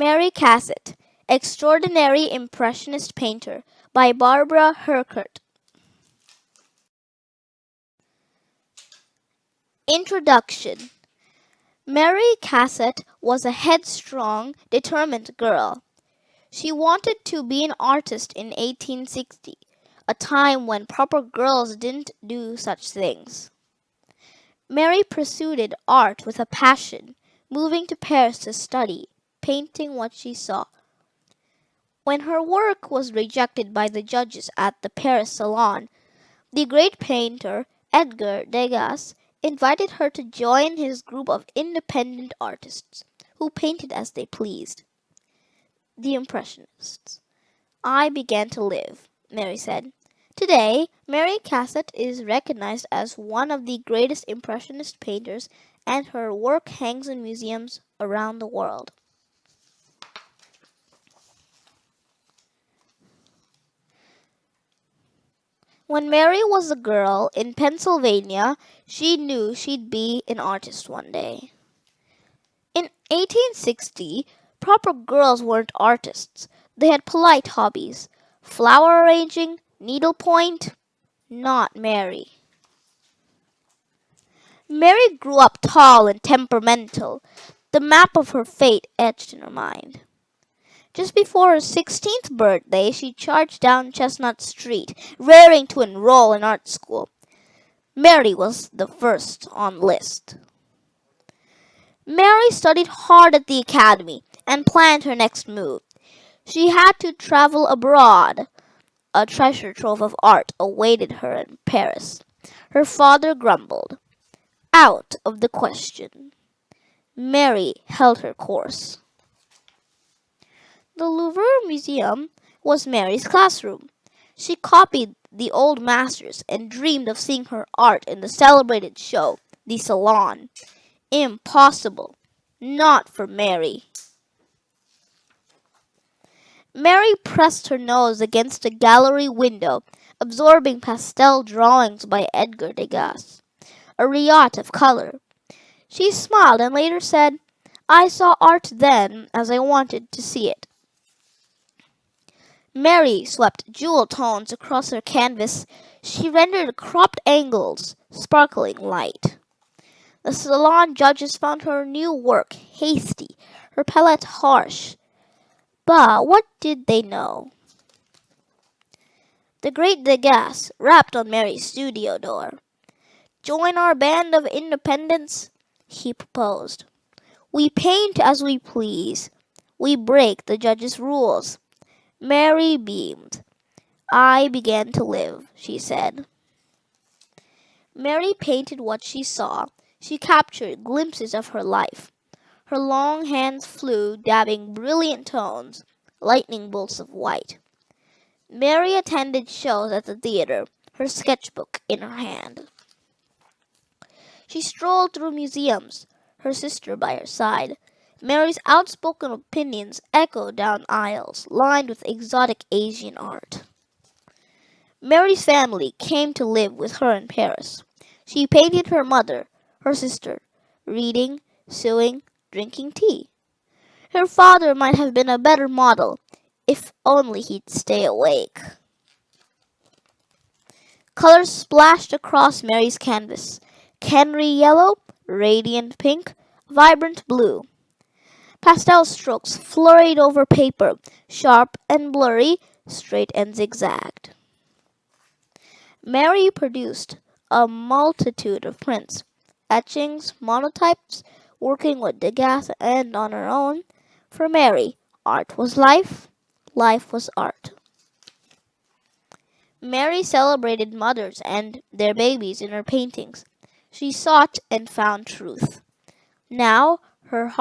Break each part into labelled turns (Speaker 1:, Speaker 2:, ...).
Speaker 1: Mary Cassatt, Extraordinary Impressionist Painter by Barbara Herkert. Introduction. Mary Cassatt was a headstrong, determined girl. She wanted to be an artist in 1860, a time when proper girls didn't do such things. Mary pursued art with a passion, moving to Paris to study, painting what she saw. When her work was rejected by the judges at the Paris Salon, the great painter Edgar Degas invited her to join his group of independent artists who painted as they pleased. The Impressionists. I began to live, Mary said. Today, Mary Cassatt is recognized as one of the greatest Impressionist painters, and her work hangs in museums around the world. When Mary was a girl in Pennsylvania, she knew she'd be an artist one day. In 1860, proper girls weren't artists. They had polite hobbies. Flower arranging, needlepoint. Not Mary. Mary grew up tall and temperamental, the map of her fate etched in her mind. Just before her 16th birthday, she charged down Chestnut Street, raring to enroll in art school. Mary was the first on the list. Mary studied hard at the academy and planned her next move. She had to travel abroad. A treasure trove of art awaited her in Paris. Her father grumbled. Out of the question. Mary held her course. The Louvre Museum was Mary's classroom. She copied the old masters and dreamed of seeing her art in the celebrated show, the Salon. Impossible. Not for Mary. Mary pressed her nose against a gallery window, absorbing pastel drawings by Edgar Degas, a riot of color. She smiled and later said, I saw art then as I wanted to see it. Mary swept jewel tones across her canvas. She rendered cropped angles, sparkling light. The Salon judges found her new work hasty, her palette harsh. But what did they know? The great Degas rapped on Mary's studio door. Join our band of independents, he proposed. We paint as we please. We break the judges' rules. Mary beamed. I began to live, she said. Mary painted what she saw. She captured glimpses of her life. Her long hands flew, dabbing brilliant tones, lightning bolts of white. Mary attended shows at the theater, her sketchbook in her hand. She strolled through museums, her sister by her side. Mary's outspoken opinions echoed down aisles lined with exotic Asian art. Mary's family came to live with her in Paris. She painted her mother, her sister, reading, sewing, drinking tea. Her father might have been a better model, if only he'd stay awake. Colors splashed across Mary's canvas. Canary yellow, radiant pink, vibrant blue. Pastel strokes flurried over paper, sharp and blurry, straight and zigzagged. Mary produced a multitude of prints, etchings, monotypes, working with Degas and on her own. For Mary, art was life, life was art. Mary celebrated mothers and their babies in her paintings. She sought and found truth. Now her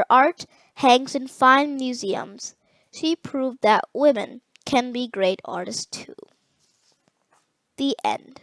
Speaker 1: art hangs in fine museums. She proved that women can be great artists too. The end.